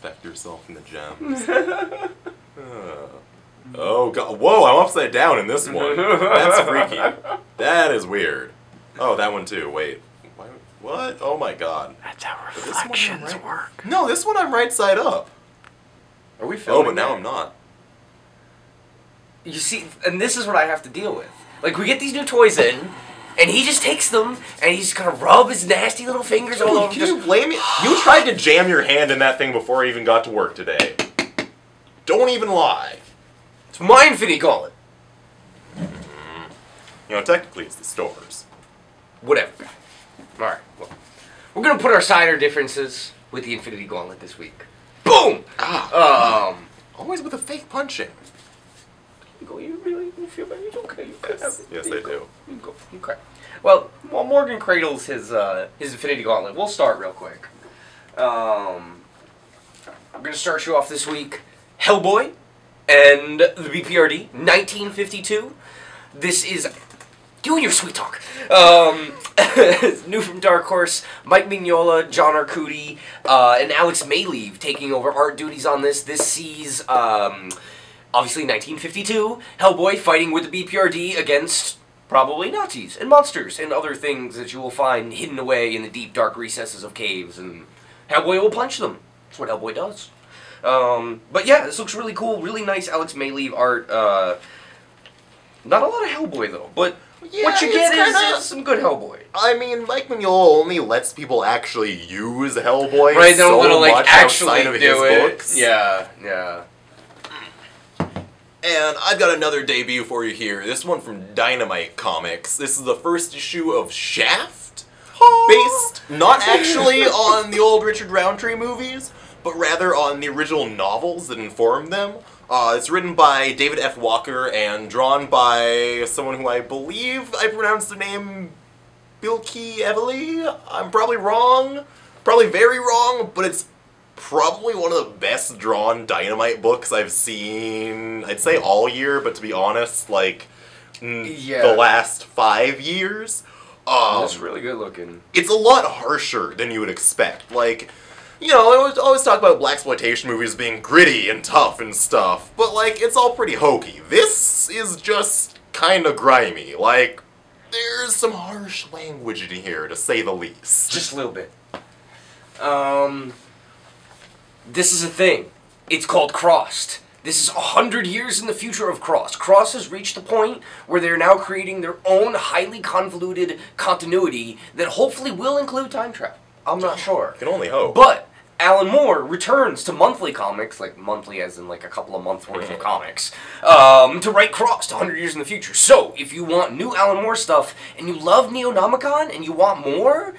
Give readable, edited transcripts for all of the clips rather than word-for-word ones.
inspect yourself in the gems. Oh god, whoa, I'm upside down in this one. That's freaky. That is weird. Oh, that one too, wait. What? Oh my god. That's how reflections work. No, this one I'm right side up. Are we filming? Oh, but now I'm not. You see, and this is what I have to deal with. Like, we get these new toys in, and he just takes them, and he's gonna rub his nasty little fingers all over. Can you blame me? You tried to jam your hand in that thing before I even got to work today. Don't even lie. It's my Infinity Gauntlet. You know, technically it's the store's. Whatever. Alright, well, we're gonna put our cider differences with the Infinity Gauntlet this week. Boom! Always with a fake punching. You really feel bad? It's okay. Yes, they do. You go. Okay. Well, while Morgan cradles his Infinity Gauntlet, we'll start real quick. I'm gonna start you off this week. Hellboy and the BPRD, 1952. This is you and your sweet talk. New from Dark Horse, Mike Mignola, John Arcudi, and Alex Mayleave taking over art duties on this. This sees obviously 1952, Hellboy fighting with the BPRD against probably Nazis and monsters and other things that you will find hidden away in the deep, dark recesses of caves, and Hellboy will punch them. That's what Hellboy does. But yeah, this looks really cool, really nice Alex Mayleave art. Not a lot of Hellboy though, but yeah, what you get is some good Hellboy. I mean, Mike Mignola only lets people actually use Hellboy right, they don't so like much actually outside of his do it. books. Yeah, yeah. And I've got another debut for you here. This one from Dynamite Comics. This is the first issue of Shaft, based not actually on the old Richard Roundtree movies, but rather on the original novels that informed them. It's written by David F. Walker and drawn by someone who I believe I pronounced the name Bilky Evely. I'm probably wrong, probably very wrong, but it's probably one of the best drawn Dynamite books I've seen, I'd say all year, but to be honest, like, the last 5 years. It's really good looking. It's a lot harsher than you would expect. Like, you know, I always talk about blaxploitation movies being gritty and tough and stuff, but, like, it's all pretty hokey. This is just kind of grimy. Like, there's some harsh language in here, to say the least. Just a little bit. This is a thing. It's called Crossed. This is 100 years in the future of Crossed. Crossed has reached the point where they're now creating their own highly convoluted continuity that hopefully will include time travel. I'm not sure. Can only hope. But Alan Moore returns to monthly comics, like monthly as in like a couple of months worth of comics, to write Crossed 100 years in the future. So, if you want new Alan Moore stuff, and you love Neonomicon, and you want more,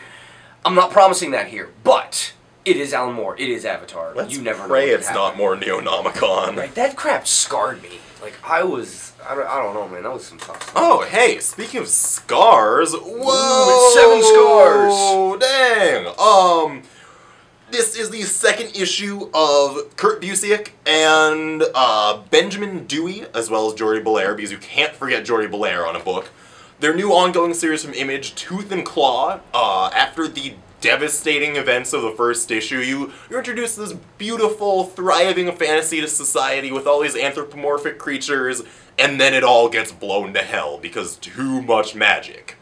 I'm not promising that here, but it is Alan Moore. It is Avatar. Let's you never pray know it's not more Neonomicon. Right, that crap scarred me. Like, I don't know, man. That was some tough stuff. Oh, hey, speaking of scars, whoa! Ooh, it's 7 scars! Dang! This is the second issue of Kurt Busiek and Benjamin Dewey, as well as Jordi Belair, because you can't forget Jordi Belair on a book. Their new ongoing series from Image, Tooth and Claw, after the devastating events of the first issue, you're introduced to this beautiful, thriving fantasy society with all these anthropomorphic creatures, and then it all gets blown to hell because too much magic.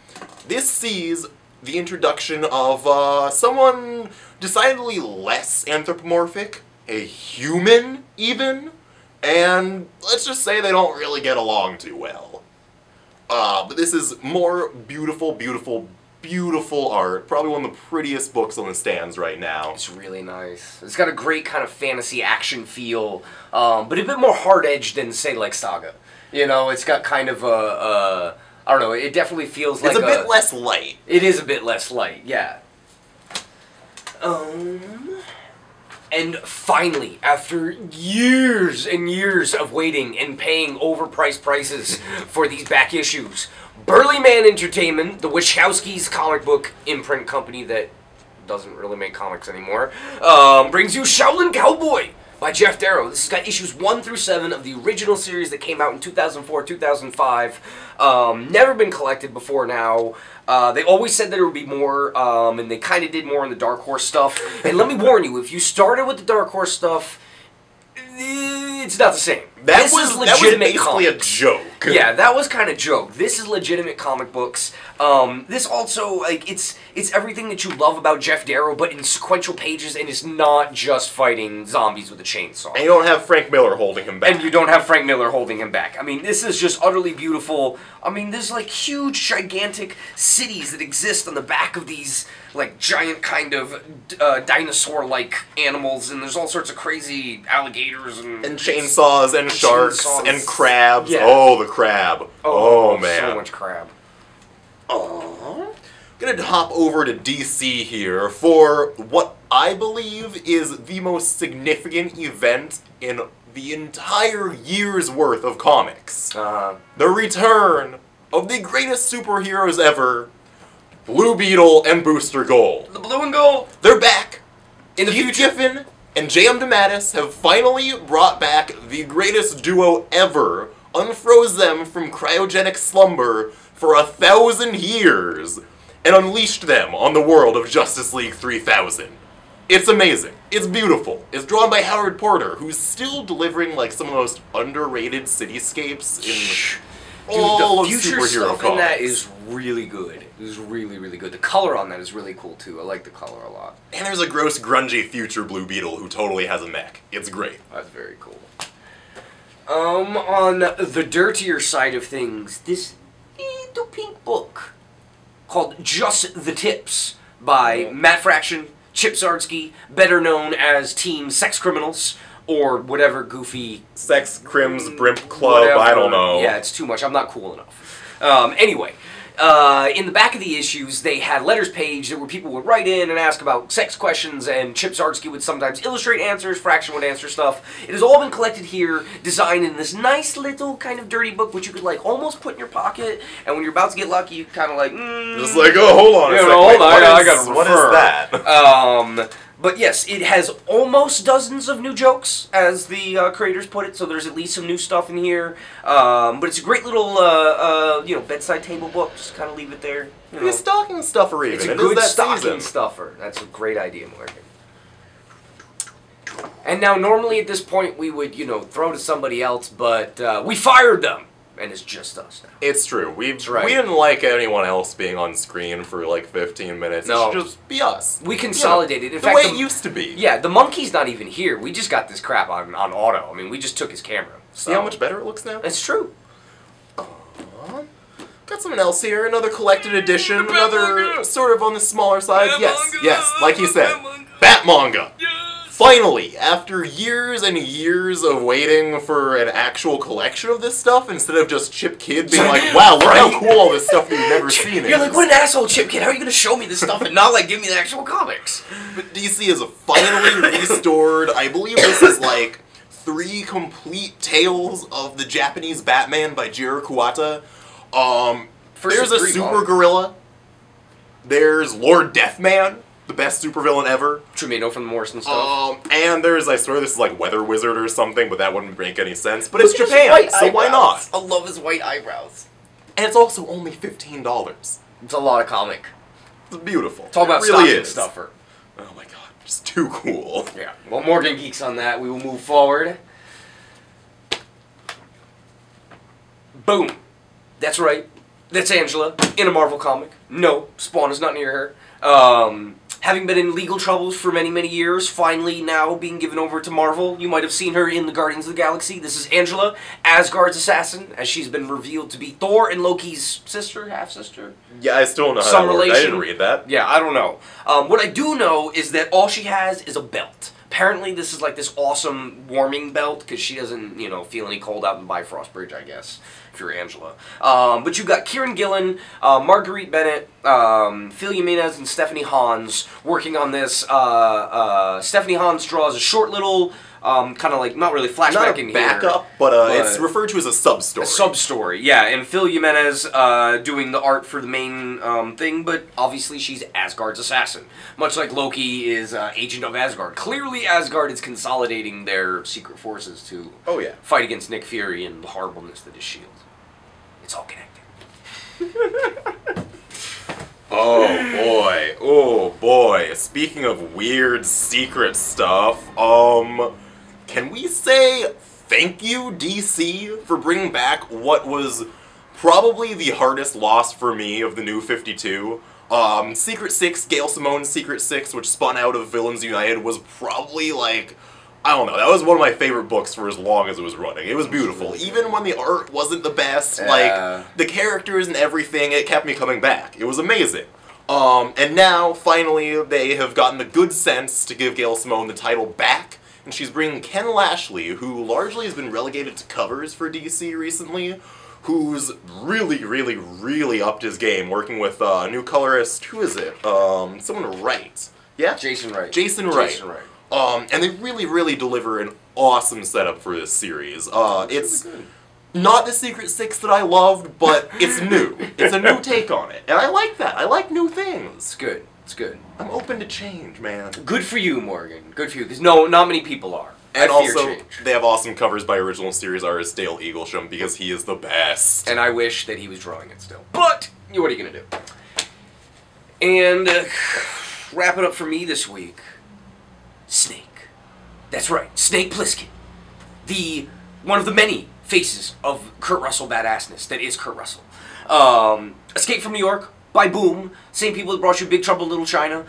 This sees the introduction of someone decidedly less anthropomorphic, a human even, and let's just say they don't really get along too well. But this is more beautiful, beautiful, beautiful art. Probably one of the prettiest books on the stands right now. It's really nice. It's got a great kind of fantasy action feel, but a bit more hard-edged than, say, like Saga. You know, it's got kind of a I don't know, it definitely feels like it's a bit less light. It is a bit less light, yeah. And finally, after years and years of waiting and paying overpriced prices for these back issues, Burly Man Entertainment, the Wachowskis comic book imprint company that doesn't really make comics anymore, brings you Shaolin Cowboy by Jeff Darrow. This has got issues 1 through 7 of the original series that came out in 2004, 2005. Never been collected before now. They always said there would be more, and they kind of did more in the Dark Horse stuff. And let me warn you, if you started with the Dark Horse stuff, it's not the same. That was basically a joke. Yeah, that was kind of joke. This is legitimate comic books. This also, like, it's everything that you love about Jeff Darrow, but in sequential pages, and it's not just fighting zombies with a chainsaw. And you don't have Frank Miller holding him back. And you don't have Frank Miller holding him back. I mean, this is just utterly beautiful. I mean, there's, like, huge, gigantic cities that exist on the back of these, like, giant kind of dinosaur-like animals, and there's all sorts of crazy alligators and chainsaws and sharks and crabs. Yeah. Oh, the crab. Oh, man. So much crab. Aww. Gonna hop over to DC here for what I believe is the most significant event in the entire year's worth of comics. The return of the greatest superheroes ever, Blue Beetle and Booster Gold. The blue and gold! They're back! In the Keith future. Giffen and J.M. DeMatteis have finally brought back the greatest duo ever, unfroze them from cryogenic slumber for 1,000 years, and unleashed them on the world of Justice League 3000. It's amazing. It's beautiful. It's drawn by Howard Porter, who's still delivering like some of the most underrated cityscapes in all of the future superhero stuff comics. in that is really good. It is really, really good. The color on that is really cool too. I like the color a lot. And there's a gross, grungy future Blue Beetle who totally has a mech. It's great. That's very cool. On the dirtier side of things, this little pink book called Just the Tips by Matt Fraction, Chip Zdarsky, better known as Team Sex Criminals, or whatever goofy... Sex Crims Brimp Club, whatever. I don't know. Yeah, it's too much. I'm not cool enough. Anyway, in the back of the issues, they had letters page where people would write in and ask about sex questions, and Chip Zdarsky would sometimes illustrate answers, Fraction would answer stuff. It has all been collected here, designed in this nice little kind of dirty book, which you could like almost put in your pocket, and when you're about to get lucky, you kind of like, Just like, oh, hold on a second. Hold on, I gotta what refer. is that? But yes, it has almost dozens of new jokes, as the creators put it, so there's at least some new stuff in here. But it's a great little, bedside table book, just kind of leave it there. Maybe a stocking stuffer even. It's a It good is that stocking season. stuffer. That's a great idea, Morgan. And now, normally at this point, we would, throw to somebody else, but we fired them. And it's just us now. It's true. We right. didn't like anyone else being on screen for like 15 minutes. No. It should just be us. We consolidated. In the fact, way it used to be. Yeah, the monkey's not even here. We just got this crap on auto. I mean, we just took his camera. So. See how much better it looks now? It's true. Got something else here. Another collected edition. Another sort of on the smaller side. Yes, like you said. Bat-Manga. Finally, after years and years of waiting for an actual collection of this stuff, instead of just Chip Kid being like, wow, look how cool all this stuff you've never seen is. You're like, what an asshole, Chip Kid. How are you going to show me this stuff and not, like, give me the actual comics? But DC is finally restored. I believe this is, like, 3 complete tales of the Japanese Batman by Jiro Kuwata. There's a super gorilla. There's Lord Deathman, the best supervillain ever. Trumino from the Morrison stuff. And there's, I swear this is like Weather Wizard or something, but that wouldn't make any sense. But it's Japan, so why not? I love his white eyebrows. And it's also only $15. It's a lot of comic. It's beautiful. Talk about really stocking is. stuffer. Oh my god, just too cool. Yeah. Well, Morgan geeks on that. We will move forward. Boom. That's right. That's Angela in a Marvel comic. No, Spawn is not near her. Having been in legal troubles for many, many years, finally now being given over to Marvel. You might have seen her in the Guardians of the Galaxy. This is Angela, Asgard's assassin, as she's been revealed to be Thor and Loki's sister, half-sister. Yeah, I still don't know how Some that worked. I relation. didn't read that. Yeah, I don't know. What I do know is that all she has is a belt. Apparently this is like this awesome warming belt, because she doesn't, feel any cold out in Bifrost Bridge, I guess, if you're Angela. But you've got Kieran Gillen, Marguerite Bennett, Phil Jimenez, and Stephanie Hans working on this. Stephanie Hans draws a short little kind of like, not really flashback Not in a here. backup, but it's referred to as a sub-story. A sub-story, yeah. And Phil Jimenez doing the art for the main thing, but obviously she's Asgard's assassin. Much like Loki is agent of Asgard. Clearly Asgard is consolidating their secret forces to fight against Nick Fury and the horribleness that is S.H.I.E.L.D. It's all connected. Oh boy. Speaking of weird secret stuff, can we say thank you, DC, for bringing back what was probably the hardest loss for me of the New 52? Secret Six, Gail Simone's Secret Six, which spun out of Villains United, was probably like, I don't know, that was one of my favorite books for as long as it was running. It was beautiful. Even when the art wasn't the best, like, the characters and everything, it kept me coming back. It was amazing. And now, finally, they have gotten the good sense to give Gail Simone the title back, and she's bringing Ken Lashley, who largely has been relegated to covers for DC recently, who's really upped his game, working with a new colorist. Who is it? Someone Wright. Yeah? Jason Wright. Jason Wright. And they really deliver an awesome setup for this series. It's really not the Secret Six that I loved, but it's new. It's a new take on it. And I like that. I like new things. It's good. It's good. I'm open to change, man. Good for you, Morgan. Good for you. Because not many people are. And also, they have awesome covers by original series artist Dale Eaglesham, because he is the best. And I wish that he was drawing it still. But, what are you going to do? And, wrap it up for me this week. Snake. That's right, Snake Plissken. One of the many faces of Kurt Russell badassness that is Kurt Russell. Escape from New York by Boom. Same people that brought you Big Trouble in Little China.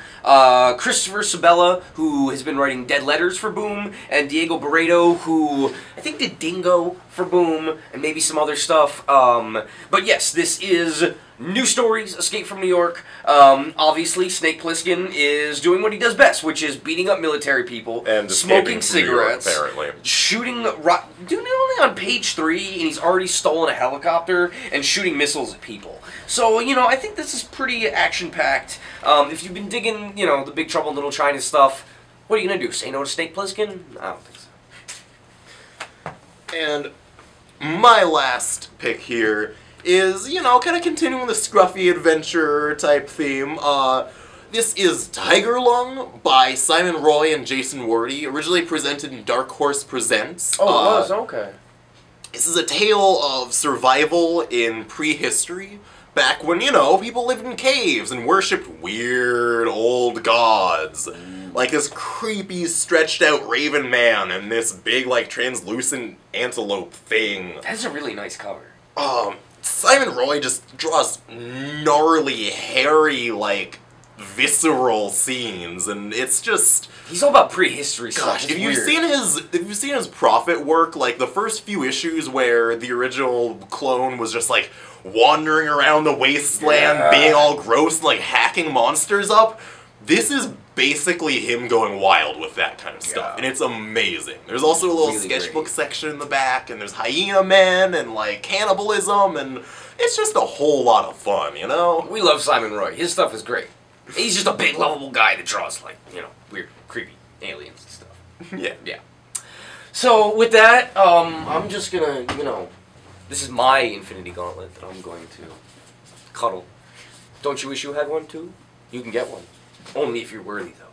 Christopher Sabella, who has been writing Dead Letters for Boom, and Diego Barreto, who I think did Dingo for Boom, and maybe some other stuff. But yes, this is new stories, Escape from New York. Obviously, Snake Plissken is doing what he does best, which is beating up military people, and smoking cigarettes, York, apparently. Shooting, doing it only on page 3, and he's already stolen a helicopter and shooting missiles at people. So, I think this is pretty action-packed. If you've been digging, the Big Trouble in Little China stuff, what are you going to do? Say no to Snake Plissken? I don't think so. And my last pick here is, kind of continuing the scruffy adventure type theme. This is Tiger Lung by Simon Roy and Jason Wardy, originally presented in Dark Horse Presents. Oh, it was? Okay. This is a tale of survival in prehistory, back when, people lived in caves and worshipped weird old gods. Like this creepy, stretched out raven man and this big, translucent antelope thing. That's a really nice cover. Simon Roy just draws gnarly, hairy, visceral scenes, and it's just... He's all about prehistory stuff. Gosh, if you've seen his Prophet work, the first few issues where the original clone was just, wandering around the wasteland, being all gross, and, hacking monsters up, this is basically him going wild with that kind of stuff, and it's amazing. There's also a little sketchbook section in the back, and there's hyena men, and, cannibalism, and it's just a whole lot of fun, We love Simon Roy. His stuff is great. He's just a big, lovable guy that draws, weird, creepy aliens and stuff. Yeah. So, with that, I'm just gonna, this is my Infinity Gauntlet that I'm going to cuddle. Don't you wish you had one, too? You can get one. Only if you're worthy, though.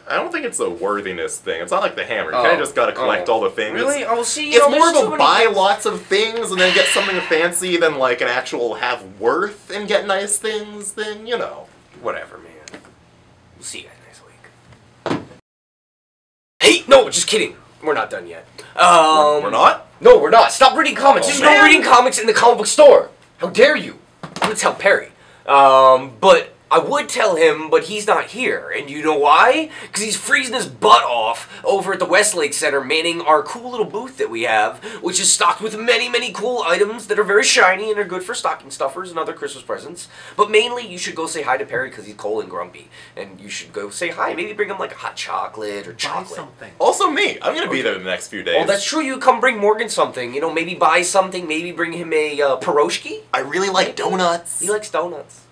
I don't think it's a worthiness thing. It's not like the hammer. You kind of just gotta collect all the things. Really? I will see. It's more of a buy lots of things and then get something fancy than an actual have worth and get nice things. Then whatever, man. We'll see you guys next week. Hey, no, just kidding. We're not done yet. We're not? No, we're not. Stop reading comics. There's no reading comics in the comic book store. How dare you? I'm gonna tell Perry. But I would tell him, but he's not here. And you know why? Because he's freezing his butt off over at the Westlake Center manning our cool little booth that we have, which is stocked with many cool items that are very shiny and are good for stocking stuffers and other Christmas presents. But mainly, you should go say hi to Perry because he's cold and grumpy. And you should go say hi. Maybe bring him a hot chocolate or chocolate. Buy something. Also me. I'm going to be there the next few days. Oh, that's true. You come bring Morgan something. Maybe buy something. Maybe bring him a pierogi. I really like donuts. He likes donuts.